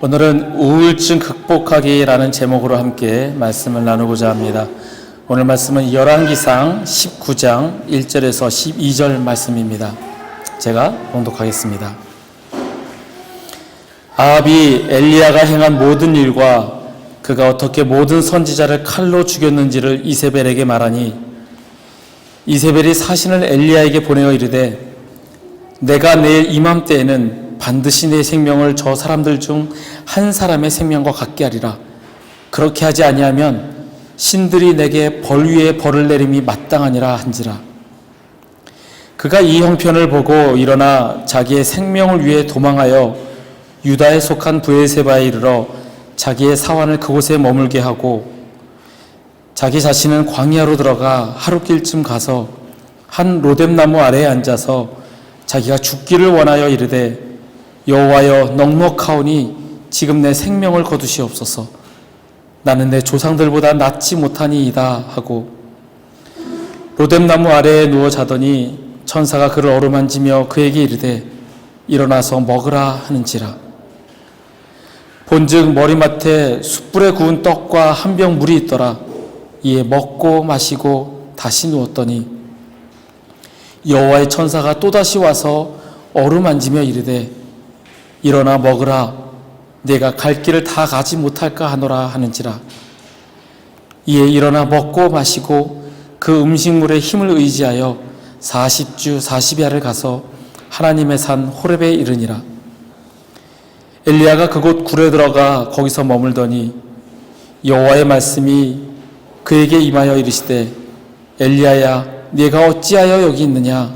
오늘은 우울증 극복하기라는 제목으로 함께 말씀을 나누고자 합니다. 오늘 말씀은 열왕기상 19장 1절에서 12절 말씀입니다. 제가 봉독하겠습니다. 아합이 엘리야가 행한 모든 일과 그가 어떻게 모든 선지자를 칼로 죽였는지를 이세벨에게 말하니, 이세벨이 사신을 엘리야에게 보내어 이르되, 내가 내일 이맘때에는 반드시 내 생명을 저 사람들 중 한 사람의 생명과 같게 하리라. 그렇게 하지 아니하면 신들이 내게 벌 위에 벌을 내림이 마땅하니라 한지라. 그가 이 형편을 보고 일어나 자기의 생명을 위해 도망하여 유다에 속한 브에세바에 이르러 자기의 사환을 그곳에 머물게 하고, 자기 자신은 광야로 들어가 하룻길쯤 가서 한 로뎀나무 아래에 앉아서 자기가 죽기를 원하여 이르되, 여호와여, 넉넉하오니 지금 내 생명을 거두시옵소서. 나는 내 조상들보다 낫지 못하니이다 하고 로뎀나무 아래에 누워 자더니 천사가 그를 어루만지며 그에게 이르되, 일어나서 먹으라 하는지라. 본즉 머리맡에 숯불에 구운 떡과 한 병 물이 있더라. 이에 먹고 마시고 다시 누웠더니 여호와의 천사가 또다시 와서 어루만지며 이르되, 일어나 먹으라. 내가 갈 길을 다 가지 못할까 하노라 하는지라. 이에 일어나 먹고 마시고 그 음식물의 힘을 의지하여 40주 40야를 가서 하나님의 산 호렙에 이르니라. 엘리야가 그곳 굴에 들어가 거기서 머물더니 여호와의 말씀이 그에게 임하여 이르시되, 엘리야야, 네가 어찌하여 여기 있느냐?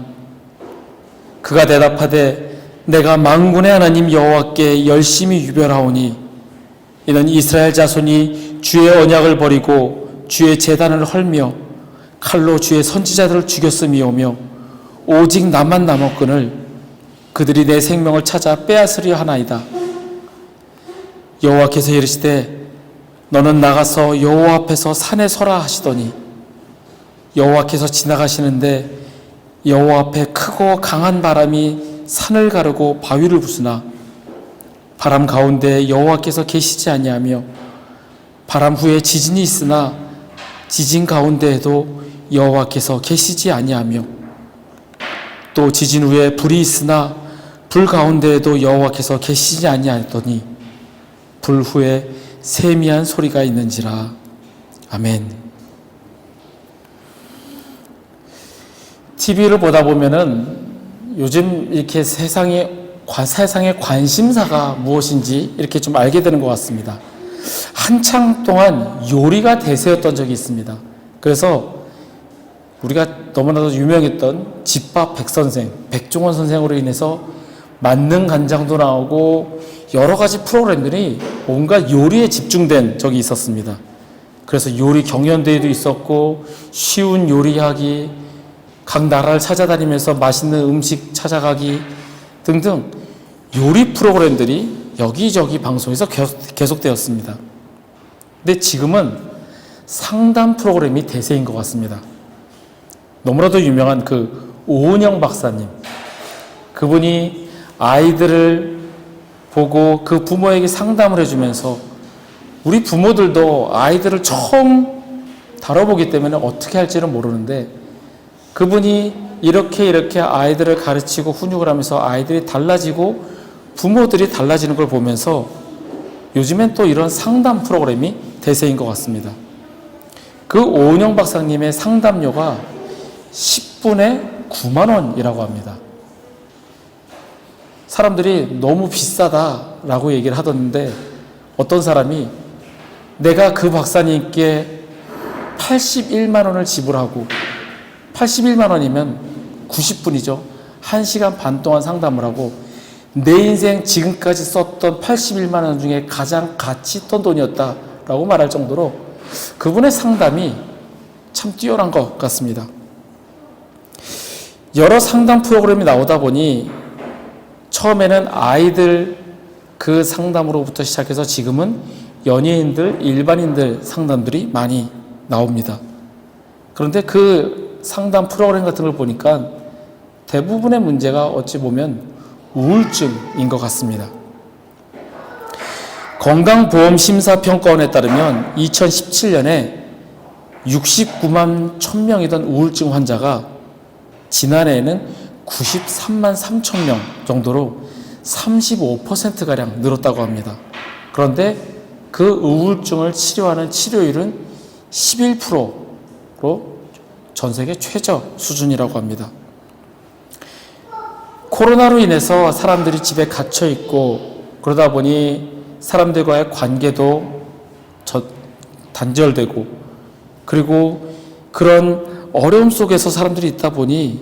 그가 대답하되, 내가 만군의 하나님 여호와께 열심히 유별하오니 이는 이스라엘 자손이 주의 언약을 버리고 주의 제단을 헐며 칼로 주의 선지자들을 죽였음이오며 오직 나만 남았거늘 그들이 내 생명을 찾아 빼앗으려 하나이다. 여호와께서 이르시되, 너는 나가서 여호와 앞에서 산에 서라 하시더니 여호와께서 지나가시는데 여호와 앞에 크고 강한 바람이 산을 가르고 바위를 부수나 바람 가운데 여호와께서 계시지 아니하며 바람 후에 지진이 있으나 지진 가운데에도 여호와께서 계시지 아니하며 또 지진 후에 불이 있으나 불 가운데에도 여호와께서 계시지 아니하더니 불 후에 세미한 소리가 있는지라. 아멘. TV를 보다 보면은 요즘 이렇게 세상의 관심사가 무엇인지 이렇게 좀 알게 되는 것 같습니다. 한창 동안 요리가 대세였던 적이 있습니다. 그래서 우리가 너무나도 유명했던 집밥 백선생, 백종원 선생으로 인해서 만능 간장도 나오고 여러 가지 프로그램들이 온갖 요리에 집중된 적이 있었습니다. 그래서 요리 경연대회도 있었고, 쉬운 요리하기, 각 나라를 찾아다니면서 맛있는 음식 찾아가기 등등 요리 프로그램들이 여기저기 방송에서 계속되었습니다. 근데 지금은 상담 프로그램이 대세인 것 같습니다. 너무나도 유명한 그 오은영 박사님, 그분이 아이들을 보고 그 부모에게 상담을 해주면서 우리 부모들도 아이들을 처음 다뤄보기 때문에 어떻게 할지는 모르는데, 그분이 이렇게 아이들을 가르치고 훈육을 하면서 아이들이 달라지고 부모들이 달라지는 걸 보면서 요즘엔 또 이런 상담 프로그램이 대세인 것 같습니다. 그 오은영 박사님의 상담료가 10분에 9만 원이라고 합니다. 사람들이 너무 비싸다라고 얘기를 하던데, 어떤 사람이 내가 그 박사님께 81만 원을 지불하고 81만 원이면 90분이죠. 1시간 반 동안 상담을 하고 내 인생 지금까지 썼던 81만 원 중에 가장 가치 있던 돈이었다라고 말할 정도로 그분의 상담이 참 뛰어난 것 같습니다. 여러 상담 프로그램이 나오다 보니 처음에는 아이들 그 상담으로부터 시작해서 지금은 연예인들, 일반인들 상담들이 많이 나옵니다. 그런데 그 상담 프로그램 같은 걸 보니까 대부분의 문제가 어찌 보면 우울증인 것 같습니다. 건강보험심사평가원에 따르면 2017년에 69만 1000명이던 우울증 환자가 지난해에는 93만 3천 명 정도로 35%가량 늘었다고 합니다. 그런데 그 우울증을 치료하는 치료율은 11%로 전 세계 최저 수준이라고 합니다. 코로나로 인해서 사람들이 집에 갇혀 있고 그러다 보니 사람들과의 관계도 단절되고 그리고 그런 어려움 속에서 사람들이 있다 보니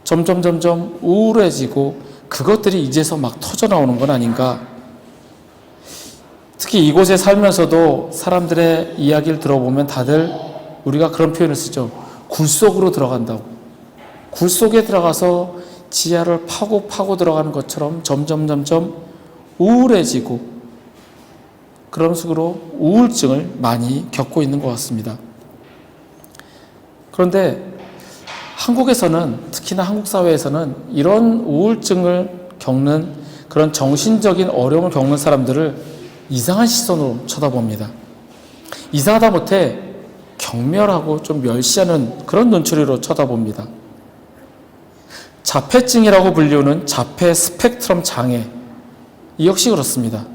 점점 우울해지고 그것들이 이제서 막 터져나오는 건 아닌가. 특히 이곳에 살면서도 사람들의 이야기를 들어보면 다들 우리가 그런 표현을 쓰죠. 굴 속으로 들어간다고. 굴 속에 들어가서 지하를 파고 들어가는 것처럼 점점 우울해지고 그런 식으로 우울증을 많이 겪고 있는 것 같습니다. 그런데 한국에서는, 특히나 한국 사회에서는 이런 우울증을 겪는 그런 정신적인 어려움을 겪는 사람들을 이상한 시선으로 쳐다봅니다. 이상하다 못해 경멸하고 좀 멸시하는 그런 눈초리로 쳐다봅니다. 자폐증이라고 불리우는 자폐 스펙트럼 장애, 이 역시 그렇습니다.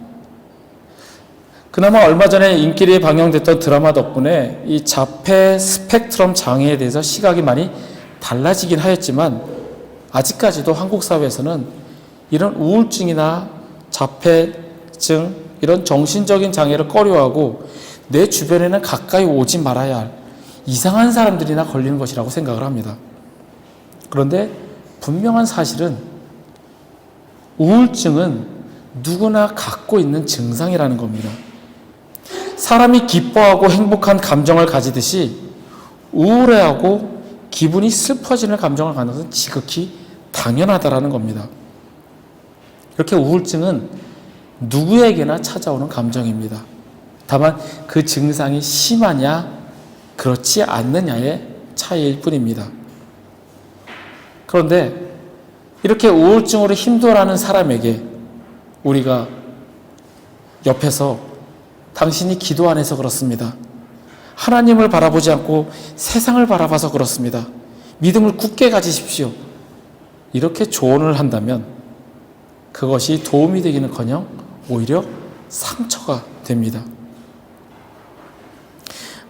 그나마 얼마 전에 인기리에 방영됐던 드라마 덕분에 이 자폐 스펙트럼 장애에 대해서 시각이 많이 달라지긴 하였지만 아직까지도 한국 사회에서는 이런 우울증이나 자폐증, 이런 정신적인 장애를 꺼려하고 내 주변에는 가까이 오지 말아야 할 이상한 사람들이나 걸리는 것이라고 생각을 합니다. 그런데 분명한 사실은 우울증은 누구나 갖고 있는 증상이라는 겁니다. 사람이 기뻐하고 행복한 감정을 가지듯이 우울해하고 기분이 슬퍼지는 감정을 갖는 것은 지극히 당연하다라는 겁니다. 이렇게 우울증은 누구에게나 찾아오는 감정입니다. 다만 그 증상이 심하냐 그렇지 않느냐의 차이일 뿐입니다. 그런데 이렇게 우울증으로 힘들어하는 사람에게 우리가 옆에서 당신이 기도 안 해서 그렇습니다. 하나님을 바라보지 않고 세상을 바라봐서 그렇습니다. 믿음을 굳게 가지십시오. 이렇게 조언을 한다면 그것이 도움이 되기는커녕 오히려 상처가 됩니다.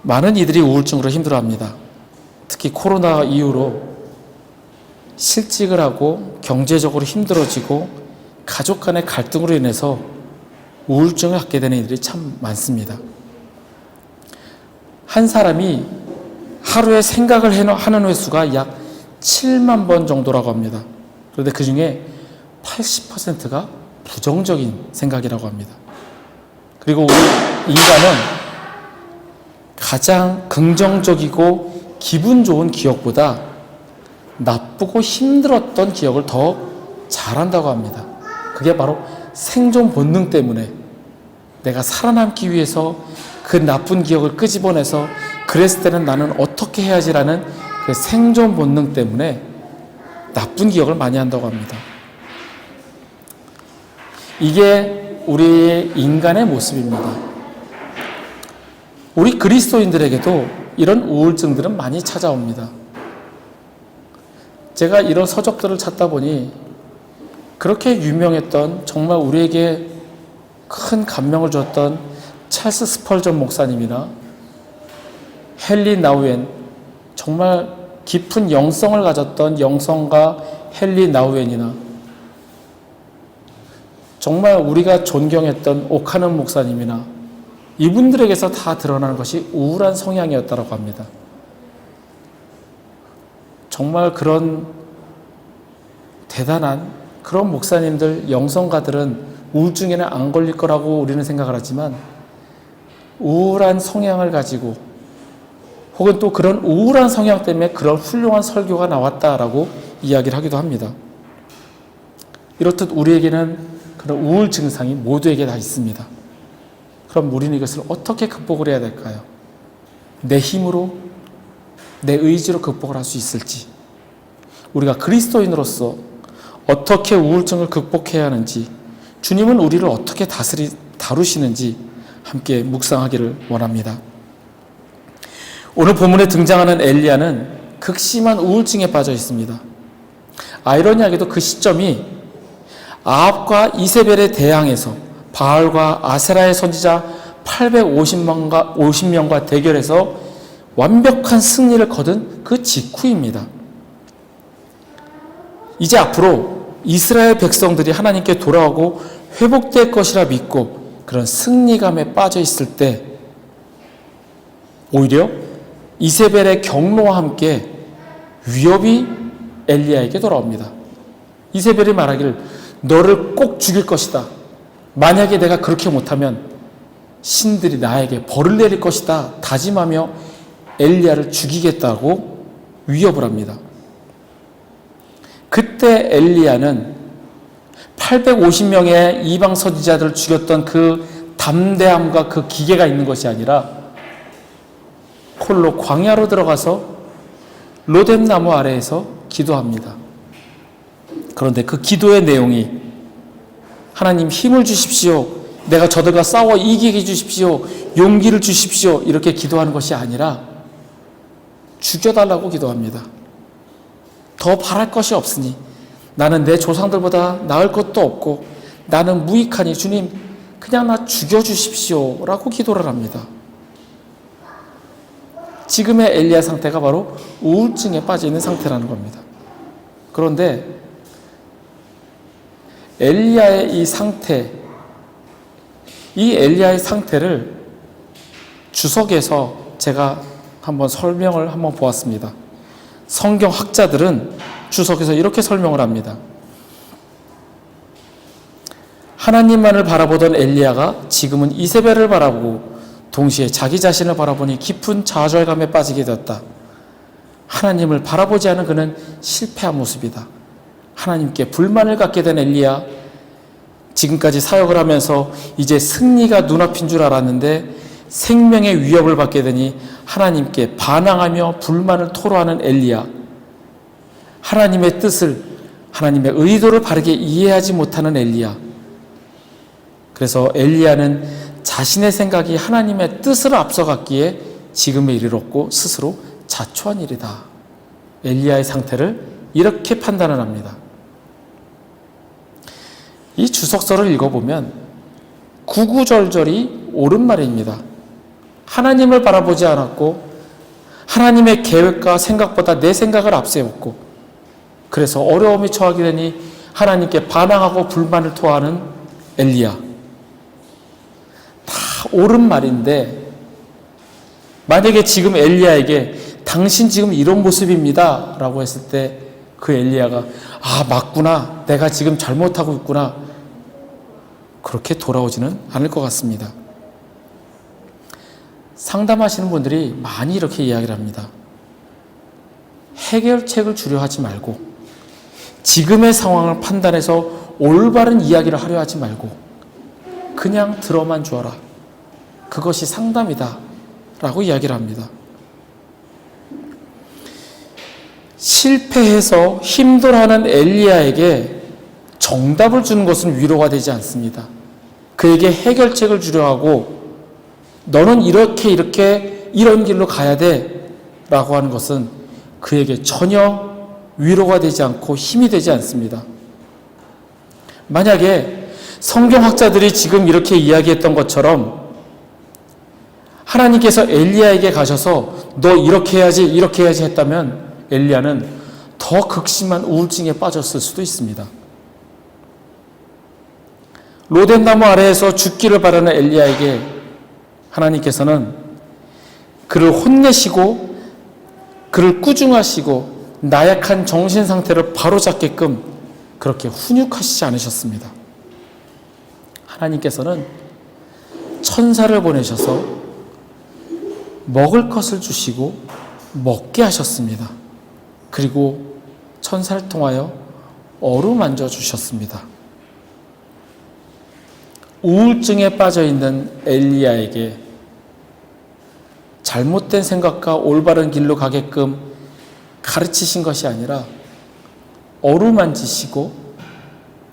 많은 이들이 우울증으로 힘들어합니다. 특히 코로나 이후로 실직을 하고 경제적으로 힘들어지고 가족 간의 갈등으로 인해서 우울증을 갖게 되는 이들이 참 많습니다. 한 사람이 하루에 생각을 하는 횟수가 약 7만 번 정도라고 합니다. 그런데 그 중에 80%가 부정적인 생각이라고 합니다. 그리고 우리 인간은 가장 긍정적이고 기분 좋은 기억보다 나쁘고 힘들었던 기억을 더 잘한다고 합니다. 그게 바로 생존 본능 때문에 내가 살아남기 위해서 그 나쁜 기억을 끄집어내서 그랬을 때는 나는 어떻게 해야지라는 그 생존 본능 때문에 나쁜 기억을 많이 한다고 합니다. 이게 우리 인간의 모습입니다. 우리 그리스도인들에게도 이런 우울증들은 많이 찾아옵니다. 제가 이런 서적들을 찾다 보니 그렇게 유명했던, 정말 우리에게 큰 감명을 줬던 찰스 스펄전 목사님이나 헨리 나우엔, 정말 깊은 영성을 가졌던 영성가 헨리 나우엔이나 정말 우리가 존경했던 오카는 목사님이나 이분들에게서 다 드러나는 것이 우울한 성향이었다고 합니다. 정말 그런 대단한 그런 목사님들, 영성가들은 우울증에는 안 걸릴 거라고 우리는 생각을 하지만 우울한 성향을 가지고 혹은 또 그런 우울한 성향 때문에 그런 훌륭한 설교가 나왔다라고 이야기를 하기도 합니다. 이렇듯 우리에게는 그런 우울 증상이 모두에게 다 있습니다. 그럼 우리는 이것을 어떻게 극복을 해야 될까요? 내 힘으로, 내 의지로 극복을 할 수 있을지, 우리가 그리스도인으로서 어떻게 우울증을 극복해야 하는지, 주님은 우리를 어떻게 다루시는지 함께 묵상하기를 원합니다. 오늘 본문에 등장하는 엘리야는 극심한 우울증에 빠져 있습니다. 아이러니하게도 그 시점이 아합과 이세벨에 대항해서 바알과 아세라의 선지자 850명과 대결해서 완벽한 승리를 거둔 그 직후입니다. 이제 앞으로 이스라엘 백성들이 하나님께 돌아오고 회복될 것이라 믿고 그런 승리감에 빠져 있을 때 오히려 이세벨의 경로와 함께 위협이 엘리야에게 돌아옵니다. 이세벨이 말하기를 너를 꼭 죽일 것이다. 만약에 내가 그렇게 못하면 신들이 나에게 벌을 내릴 것이다. 다짐하며 엘리야를 죽이겠다고 위협을 합니다. 그때 엘리야는 850명의 이방 선지자들을 죽였던 그 담대함과 그 기계가 있는 것이 아니라 홀로 광야로 들어가서 로뎀나무 아래에서 기도합니다. 그런데 그 기도의 내용이 하나님 힘을 주십시오. 내가 저들과 싸워 이기게 해주십시오. 용기를 주십시오. 이렇게 기도하는 것이 아니라 죽여달라고 기도합니다. 더 바랄 것이 없으니 나는 내 조상들보다 나을 것도 없고 나는 무익하니 주님 그냥 나 죽여주십시오 라고 기도를 합니다. 지금의 엘리야 상태가 바로 우울증에 빠져 있는 상태라는 겁니다. 그런데 엘리야의 이 엘리야의 상태를 주석에서 제가 한번 설명을 한번 보았습니다. 성경 학자들은 주석에서 이렇게 설명을 합니다. 하나님만을 바라보던 엘리야가 지금은 이세벨을 바라보고 동시에 자기 자신을 바라보니 깊은 좌절감에 빠지게 되었다. 하나님을 바라보지 않은 그는 실패한 모습이다. 하나님께 불만을 갖게 된 엘리야, 지금까지 사역을 하면서 이제 승리가 눈앞인 줄 알았는데 생명의 위협을 받게 되니 하나님께 반항하며 불만을 토로하는 엘리야, 하나님의 뜻을, 하나님의 의도를 바르게 이해하지 못하는 엘리야. 그래서 엘리야는 자신의 생각이 하나님의 뜻을 앞서갔기에 지금의 일을 얻고 스스로 자초한 일이다. 엘리야의 상태를 이렇게 판단을 합니다. 이 주석서를 읽어보면 구구절절이 옳은 말입니다. 하나님을 바라보지 않았고 하나님의 계획과 생각보다 내 생각을 앞세웠고 그래서 어려움에 처하게 되니 하나님께 반항하고 불만을 토하는 엘리야. 다 옳은 말인데 만약에 지금 엘리야에게 당신 지금 이런 모습입니다 라고 했을 때 그 엘리야가 아 맞구나, 내가 지금 잘못하고 있구나, 그렇게 돌아오지는 않을 것 같습니다. 상담하시는 분들이 많이 이렇게 이야기를 합니다. 해결책을 주려 하지 말고 지금의 상황을 판단해서 올바른 이야기를 하려 하지 말고 그냥 들어만 주어라. 그것이 상담이다 라고 이야기를 합니다. 실패해서 힘들어하는 엘리야에게 정답을 주는 것은 위로가 되지 않습니다. 그에게 해결책을 주려 하고 너는 이렇게 이런 길로 가야 돼 라고 하는 것은 그에게 전혀 위로가 되지 않고 힘이 되지 않습니다. 만약에 성경학자들이 지금 이렇게 이야기했던 것처럼 하나님께서 엘리야에게 가셔서 너 이렇게 해야지 했다면 엘리야는 더 극심한 우울증에 빠졌을 수도 있습니다. 로뎀나무 아래에서 죽기를 바라는 엘리야에게 하나님께서는 그를 혼내시고 그를 꾸중하시고 나약한 정신 상태를 바로잡게끔 그렇게 훈육하시지 않으셨습니다. 하나님께서는 천사를 보내셔서 먹을 것을 주시고 먹게 하셨습니다. 그리고 천사를 통하여 어루만져 주셨습니다. 우울증에 빠져있는 엘리야에게 잘못된 생각과 올바른 길로 가게끔 가르치신 것이 아니라 어루만지시고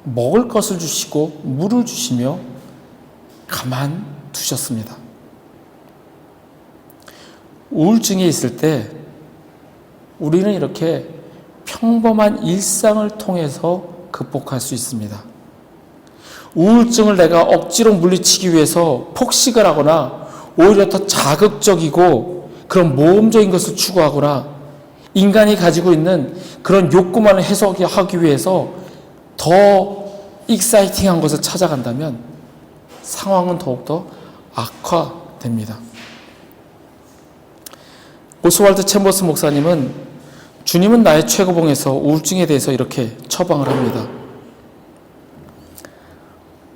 먹을 것을 주시고 물을 주시며 가만두셨습니다. 우울증에 있을 때 우리는 이렇게 평범한 일상을 통해서 극복할 수 있습니다. 우울증을 내가 억지로 물리치기 위해서 폭식을 하거나 오히려 더 자극적이고 그런 모험적인 것을 추구하거나 인간이 가지고 있는 그런 욕구만을 해소하기 위해서 더 익사이팅한 것을 찾아간다면 상황은 더욱더 악화됩니다. 오스왈드 챔버스 목사님은 주님은 나의 최고봉에서 우울증에 대해서 이렇게 처방을 합니다.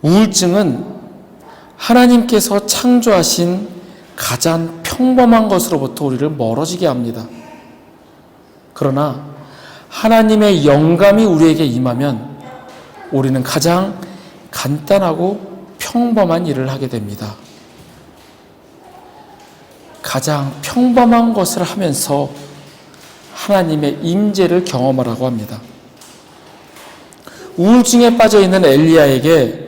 우울증은 하나님께서 창조하신 가장 평범한 것으로부터 우리를 멀어지게 합니다. 그러나 하나님의 영감이 우리에게 임하면 우리는 가장 간단하고 평범한 일을 하게 됩니다. 가장 평범한 것을 하면서 하나님의 임재를 경험하라고 합니다. 우울증에 빠져있는 엘리야에게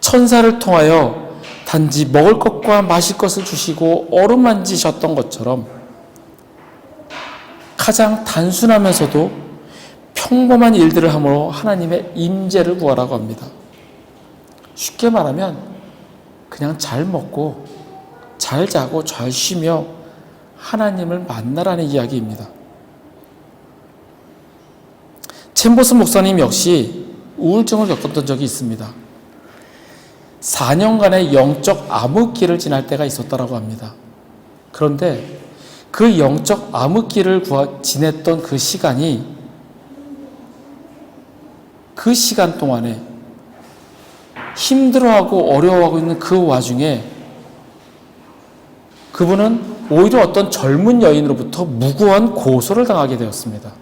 천사를 통하여 단지 먹을 것과 마실 것을 주시고 어루만지셨던 것처럼 가장 단순하면서도 평범한 일들을 함으로 하나님의 임재를 구하라고 합니다. 쉽게 말하면 그냥 잘 먹고 잘 자고 잘 쉬며 하나님을 만나라는 이야기입니다. 챔버스 목사님 역시 우울증을 겪었던 적이 있습니다. 4년간의 영적 암흑기를 지날 때가 있었다고 합니다. 그런데 그 영적 암흑기를 지냈던 그 시간이 그 시간 동안에 힘들어하고 어려워하고 있는 그 와중에 그분은 오히려 어떤 젊은 여인으로부터 무고한 고소를 당하게 되었습니다.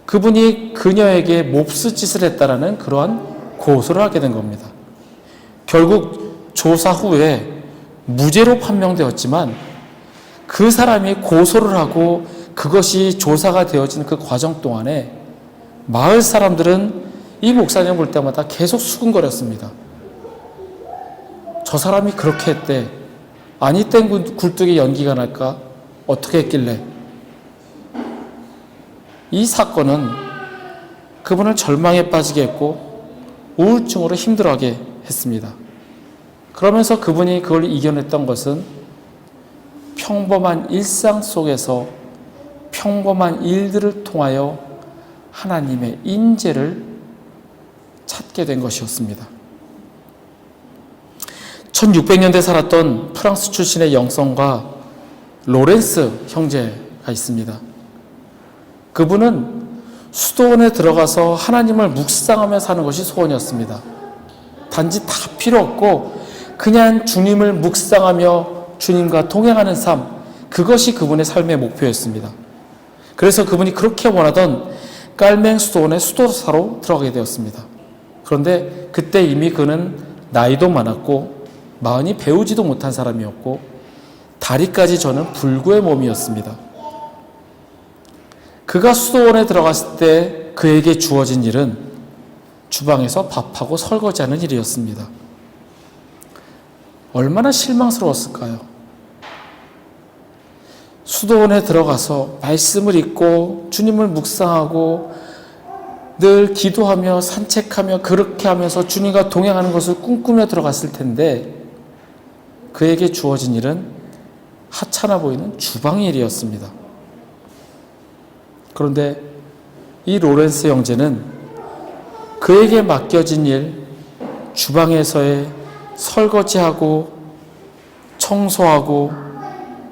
그분이 그녀에게 몹쓸 짓을 했다라는 그러한 고소를 하게 된 겁니다. 결국 조사 후에 무죄로 판명되었지만 그 사람이 고소를 하고 그것이 조사가 되어지는 그 과정 동안에 마을 사람들은 이 목사님을 볼 때마다 계속 수근거렸습니다. 저 사람이 그렇게 했대. 아니 땐 굴뚝에 연기가 날까? 어떻게 했길래? 이 사건은 그분을 절망에 빠지게 했고 우울증으로 힘들어하게 했습니다. 그러면서 그분이 그걸 이겨냈던 것은 평범한 일상 속에서 평범한 일들을 통하여 하나님의 임재를 찾게 된 것이었습니다. 1600년대 살았던 프랑스 출신의 영성가 로렌스 형제가 있습니다. 그분은 수도원에 들어가서 하나님을 묵상하며 사는 것이 소원이었습니다. 단지 다 필요 없고 그냥 주님을 묵상하며 주님과 동행하는 삶, 그것이 그분의 삶의 목표였습니다. 그래서 그분이 그렇게 원하던 깔맹 수도원의 수도사로 들어가게 되었습니다. 그런데 그때 이미 그는 나이도 많았고 마흔이 배우지도 못한 사람이었고 다리까지 저는 불구의 몸이었습니다. 그가 수도원에 들어갔을 때 그에게 주어진 일은 주방에서 밥하고 설거지하는 일이었습니다. 얼마나 실망스러웠을까요? 수도원에 들어가서 말씀을 읽고 주님을 묵상하고 늘 기도하며 산책하며 그렇게 하면서 주님과 동행하는 것을 꿈꾸며 들어갔을 텐데 그에게 주어진 일은 하찮아 보이는 주방 일이었습니다. 그런데 이 로렌스 형제는 그에게 맡겨진 일, 주방에서의 설거지하고 청소하고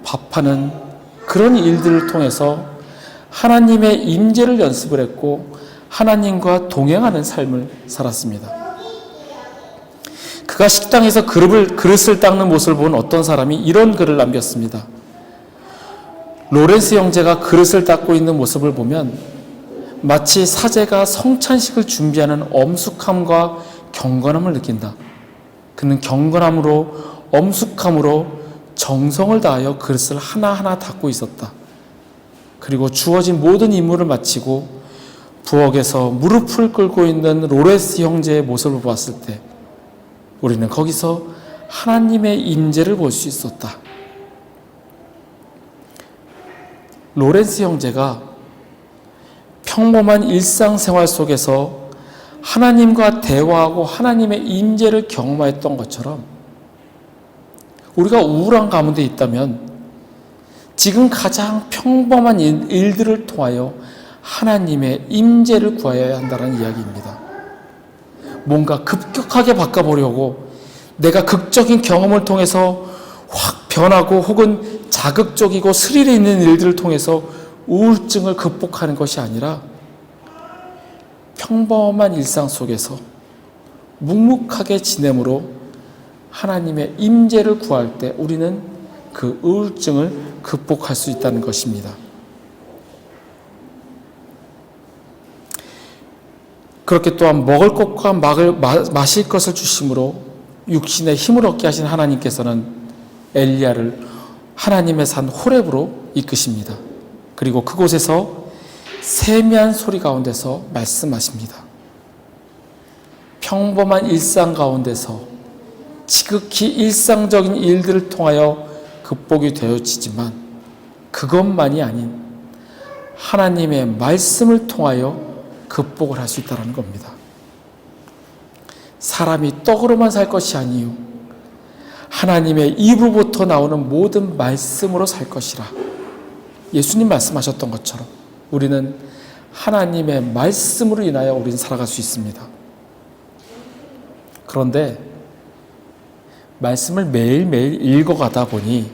밥하는 그런 일들을 통해서 하나님의 임재를 연습을 했고 하나님과 동행하는 삶을 살았습니다. 그가 식당에서 그릇을 닦는 모습을 본 어떤 사람이 이런 글을 남겼습니다. 로렌스 형제가 그릇을 닦고 있는 모습을 보면 마치 사제가 성찬식을 준비하는 엄숙함과 경건함을 느낀다. 그는 경건함으로 엄숙함으로 정성을 다하여 그릇을 하나하나 닦고 있었다. 그리고 주어진 모든 임무를 마치고 부엌에서 무릎을 꿇고 있는 로렌스 형제의 모습을 봤을 때 우리는 거기서 하나님의 임재를 볼 수 있었다. 로렌스 형제가 평범한 일상생활 속에서 하나님과 대화하고 하나님의 임재를 경험했던 것처럼 우리가 우울한 가운데 있다면 지금 가장 평범한 일들을 통하여 하나님의 임재를 구하여야 한다는 이야기입니다. 뭔가 급격하게 바꿔보려고 내가 극적인 경험을 통해서 확 변하고 혹은 자극적이고 스릴 있는 일들을 통해서 우울증을 극복하는 것이 아니라 평범한 일상 속에서 묵묵하게 지냄으로 하나님의 임재를 구할 때 우리는 그 우울증을 극복할 수 있다는 것입니다. 그렇게 또한 먹을 것과 마실 것을 주심으로 육신의 힘을 얻게 하신 하나님께서는 엘리야를 하나님의 산 호렙으로 이끄십니다. 그리고 그곳에서 세미한 소리 가운데서 말씀하십니다. 평범한 일상 가운데서 지극히 일상적인 일들을 통하여 극복이 되어지지만 그것만이 아닌 하나님의 말씀을 통하여 극복을 할 수 있다는 겁니다. 사람이 떡으로만 살 것이 아니요 하나님의 입으로부터 나오는 모든 말씀으로 살 것이라. 예수님 말씀하셨던 것처럼 우리는 하나님의 말씀으로 인하여 우리는 살아갈 수 있습니다. 그런데 말씀을 매일매일 읽어가다 보니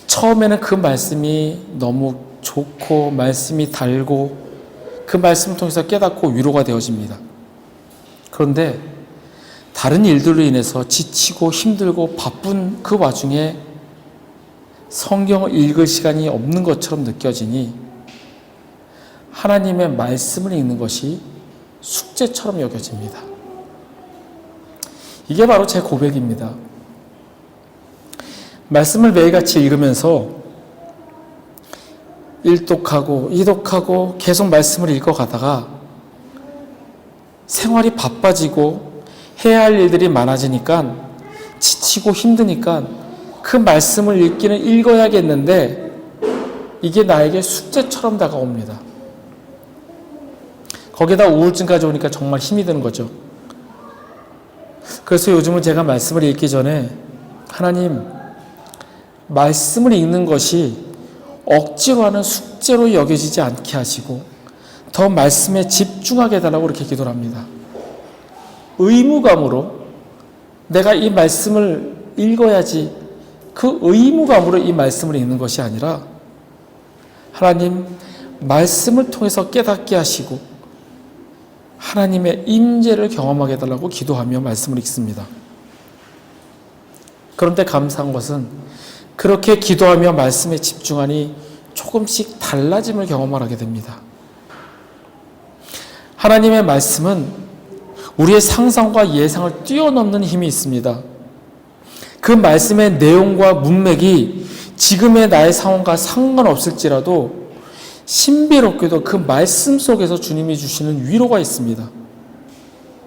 처음에는 그 말씀이 너무 좋고 말씀이 달고 그 말씀을 통해서 깨닫고 위로가 되어집니다. 그런데 다른 일들로 인해서 지치고 힘들고 바쁜 그 와중에 성경을 읽을 시간이 없는 것처럼 느껴지니 하나님의 말씀을 읽는 것이 숙제처럼 여겨집니다. 이게 바로 제 고백입니다. 말씀을 매일같이 읽으면서 일독하고 이독하고 계속 말씀을 읽어가다가 생활이 바빠지고 해야 할 일들이 많아지니까 지치고 힘드니까 그 말씀을 읽기는 읽어야겠는데 이게 나에게 숙제처럼 다가옵니다. 거기다 우울증까지 오니까 정말 힘이 드는 거죠. 그래서 요즘은 제가 말씀을 읽기 전에 하나님, 말씀을 읽는 것이 억지로 하는 숙제로 여겨지지 않게 하시고 더 말씀에 집중하게 해달라고 그렇게 기도를 합니다. 의무감으로 내가 이 말씀을 읽어야지 그 의무감으로 이 말씀을 읽는 것이 아니라 하나님 말씀을 통해서 깨닫게 하시고 하나님의 임재를 경험하게 해달라고 기도하며 말씀을 읽습니다. 그런데 감사한 것은 그렇게 기도하며 말씀에 집중하니 조금씩 달라짐을 경험하게 됩니다. 하나님의 말씀은 우리의 상상과 예상을 뛰어넘는 힘이 있습니다. 그 말씀의 내용과 문맥이 지금의 나의 상황과 상관없을지라도 신비롭게도 그 말씀 속에서 주님이 주시는 위로가 있습니다.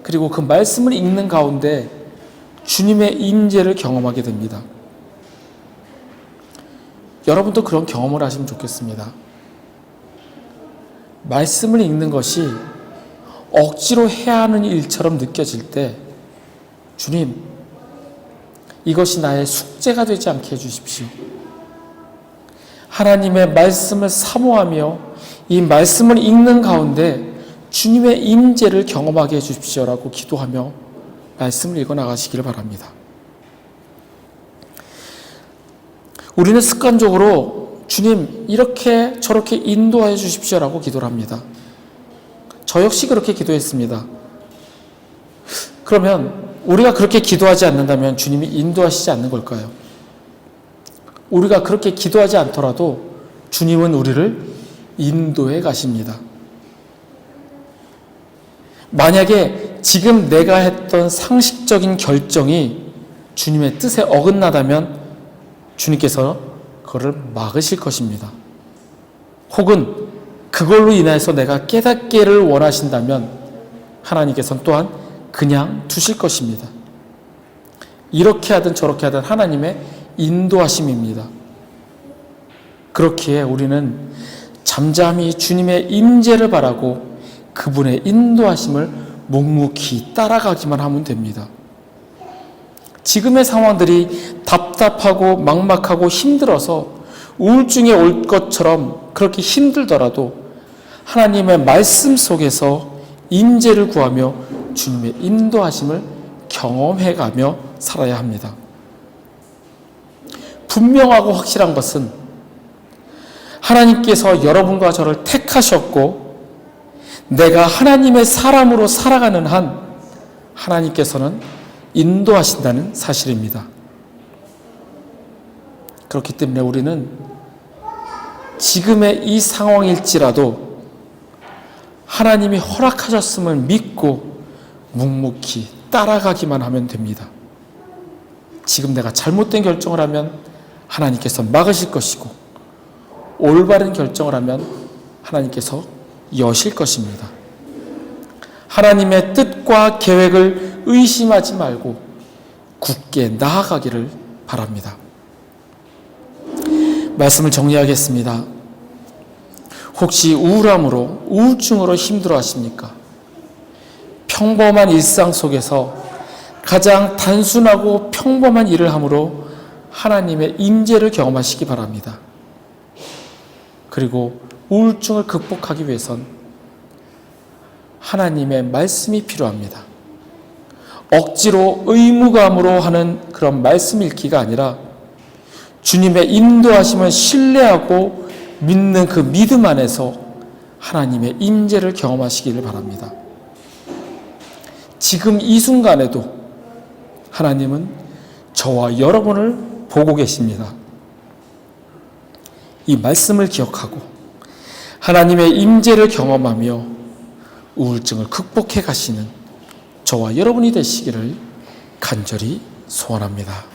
그리고 그 말씀을 읽는 가운데 주님의 임재를 경험하게 됩니다. 여러분도 그런 경험을 하시면 좋겠습니다. 말씀을 읽는 것이 억지로 해야 하는 일처럼 느껴질 때 주님, 이것이 나의 숙제가 되지 않게 해주십시오. 하나님의 말씀을 사모하며 이 말씀을 읽는 가운데 주님의 임재를 경험하게 해주십시오라고 기도하며 말씀을 읽어 나가시기를 바랍니다. 우리는 습관적으로 주님 이렇게 저렇게 인도하여 주십시오라고 기도를 합니다. 저 역시 그렇게 기도했습니다. 그러면 우리가 그렇게 기도하지 않는다면 주님이 인도하시지 않는 걸까요? 우리가 그렇게 기도하지 않더라도 주님은 우리를 인도해 가십니다. 만약에 지금 내가 했던 상식적인 결정이 주님의 뜻에 어긋나다면 주님께서 그것을 막으실 것입니다. 혹은 그걸로 인해서 내가 깨닫기를 원하신다면 하나님께서는 또한 그냥 두실 것입니다. 이렇게 하든 저렇게 하든 하나님의 인도하심입니다. 그렇기에 우리는 잠잠히 주님의 임재를 바라고 그분의 인도하심을 묵묵히 따라가기만 하면 됩니다. 지금의 상황들이 답답하고 막막하고 힘들어서 우울증이 올 것처럼 그렇게 힘들더라도 하나님의 말씀 속에서 임재를 구하며 주님의 인도하심을 경험해가며 살아야 합니다. 분명하고 확실한 것은 하나님께서 여러분과 저를 택하셨고 내가 하나님의 사람으로 살아가는 한 하나님께서는 인도하신다는 사실입니다. 그렇기 때문에 우리는 지금의 이 상황일지라도 하나님이 허락하셨음을 믿고 묵묵히 따라가기만 하면 됩니다. 지금 내가 잘못된 결정을 하면 하나님께서 막으실 것이고 올바른 결정을 하면 하나님께서 여실 것입니다. 하나님의 뜻과 계획을 의심하지 말고 굳게 나아가기를 바랍니다. 말씀을 정리하겠습니다. 혹시 우울증으로 힘들어 하십니까? 평범한 일상 속에서 가장 단순하고 평범한 일을 함으로 하나님의 임재를 경험하시기 바랍니다. 그리고 우울증을 극복하기 위해선 하나님의 말씀이 필요합니다. 억지로 의무감으로 하는 그런 말씀 읽기가 아니라 주님의 인도하심을 신뢰하고 믿는 그 믿음 안에서 하나님의 임재를 경험하시기를 바랍니다. 지금 이 순간에도 하나님은 저와 여러분을 보고 계십니다. 이 말씀을 기억하고 하나님의 임재를 경험하며 우울증을 극복해 가시는 저와 여러분이 되시기를 간절히 소원합니다.